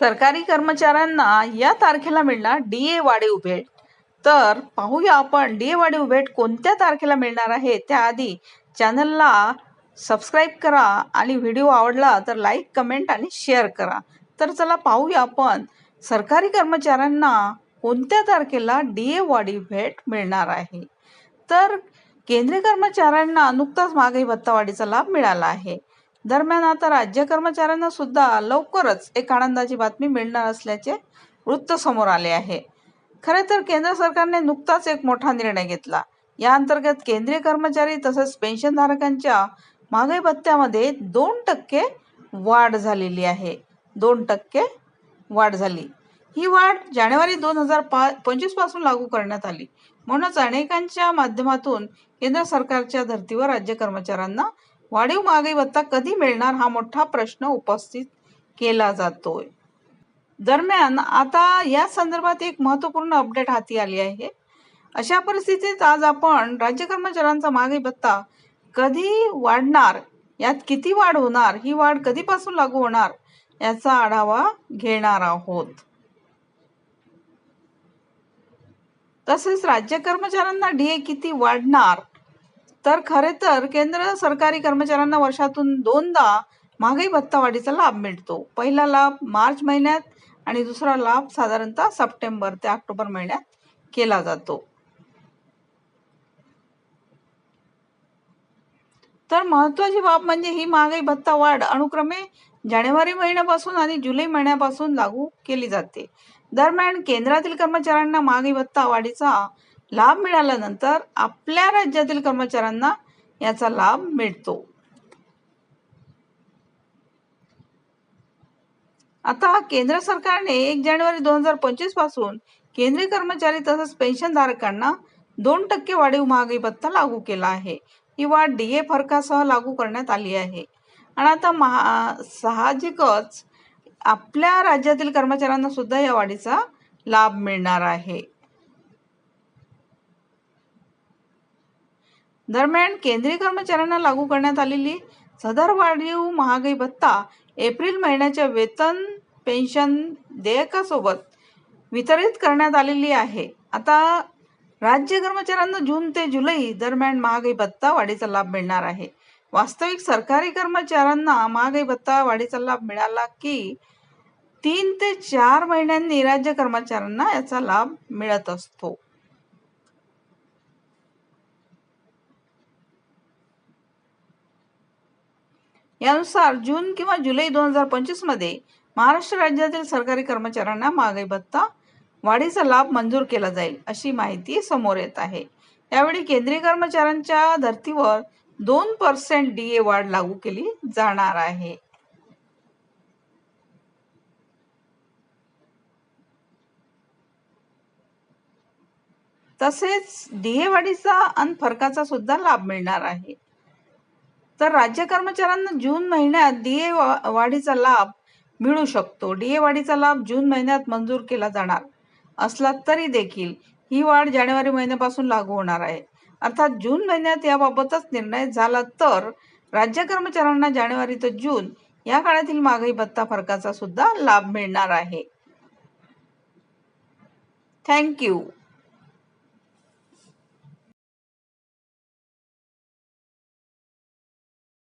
सरकारी कर्मचाऱ्यांना या तारखेला मिळणार डीए वाढीव भेट. तर पाहूया आपण डीए वाढीव भेट कोणत्या तारखेला मिळणार आहे. त्याआधी चॅनलला सबस्क्राईब करा आणि व्हिडिओ आवडला तर लाईक, कमेंट आणि शेअर करा. तर चला पाहूया आपण सरकारी कर्मचाऱ्यांना कोणत्या तारखेला डीए वाढीव भेट मिळणार आहे. तर केंद्रीय कर्मचाऱ्यांना नुकताच महागाई भत्ता वाढीचा लाभ मिळाला आहे. दरम्यान आता राज्य कर्मचाऱ्यांना सुद्धा लवकरच एक आनंदाची बातमी मिळणार असल्याचे वृत्त समोर आले आहे. खरे तर केंद्र सरकारने नुकताच एक मोठा निर्णय घेतला. या अंतर्गत केंद्रीय कर्मचारी तसेच पेन्शनधारकांच्या महागाई भत्त्यामध्ये 2% वाढ झालेली आहे. 2% वाढ झाली. ही वाढ जानेवारी 2025 पासून लागू करण्यात आली. म्हणूनच अनेकांच्या माध्यमातून केंद्र सरकारच्या धर्तीवर राज्य कर्मचाऱ्यांना वाढीव महागाई भत्ता कधी मिळणार हा मोठा प्रश्न उपस्थित केला जातोय. दरम्यान आता या संदर्भात एक महत्त्वपूर्ण अपडेट हाती आली आहे. अशा परिस्थितीत आज आपण राज्य कर्मचाऱ्यांचा महागाई भत्ता कधी वाढणार, यात किती वाढ होणार, ही वाढ कधीपासून लागू होणार याचा आढावा घेणार आहोत. तसेच राज्य कर्मचाऱ्यांना डीए किती वाढणार, तर खरे तर केंद्र सरकारी कर्मचाऱ्यांना वर्षातून 2दा महागाई भत्ता वाढीचा लाभ मिळतो. पहिला लाभ मार्च महिन्यात आणि दुसरा लाभ साधारणतः सप्टेंबर ते ऑक्टोबर महिन्यात केला जातो. तर महत्त्वाची बाब म्हणजे ही महागाई भत्ता वाढ अनुक्रमे जानेवारी महिन्यापासून आणि जुलै महिन्यापासून लागू केली जाते. दरम्यान केंद्रातील कर्मचाऱ्यांना महागाई भत्ता वाढीचा लाभ मिळाल्यानंतर आपल्या राज्यातील कर्मचाऱ्यांना याचा लाभ मिळतो. आता केंद्र सरकारने 1 जानेवारी 2025 पासून केंद्रीय कर्मचारी तसेच पेन्शनधारकांना 2% वाढीव महागाई भत्ता लागू केला आहे. ही वाढ डीए फरकासह लागू करण्यात आली आहे. आणि आता साहजिकच आपल्या राज्यातील कर्मचाऱ्यांना सुद्धा या वाढीचा लाभ मिळणार आहे. दरम्यान केंद्रीय कर्मचाऱ्यांना लागू करण्यात आलेली सदर वाढीव महागाई भत्ता एप्रिल महिन्याच्या वेतन पेन्शन देयकासोबत वितरित करण्यात आलेली आहे. आता राज्य कर्मचाऱ्यांना जून ते जुलै दरम्यान महागाई भत्ता वाढीचा लाभ मिळणार आहे. वास्तविक सरकारी कर्मचाऱ्यांना महागाई भत्ता वाढीचा लाभ मिळाला की 3 ते 4 महिन्यांनी राज्य कर्मचाऱ्यांना याचा लाभ मिळत असतो. यानुसार जून किंवा जुलै 2025 मध्ये महाराष्ट्र राज्यातील सरकारी कर्मचाऱ्यांना महागाई भत्ता वाढीचा लाभ मंजूर केला जाईल अशी माहिती समोर येत आहे. यावेळी केंद्रीय कर्मचाऱ्यांच्या धर्तीवर 2% डीए वाढ लागू केली जाणार आहे. तसेच डीए वाढीचा आणि फरकाचा सुद्धा लाभ मिळणार आहे. तर राज्य कर्मचाऱ्यांना जून महिन्यात डीए वाढीचा लाभ मिळू शकतो. डीए वाढीचा लाभ जून महिन्यात मंजूर केला जाणार असला तरी देखील ही वाढ जानेवारी महिन्यापासून लागू होणार आहे. अर्थात जून महिन्यात याबाबतच निर्णय झाला तर राज्य कर्मचाऱ्यांना जानेवारी ते जून या काळातील महागाई भत्ता फरकाचा सुद्धा लाभ मिळणार आहे. थँक्यू.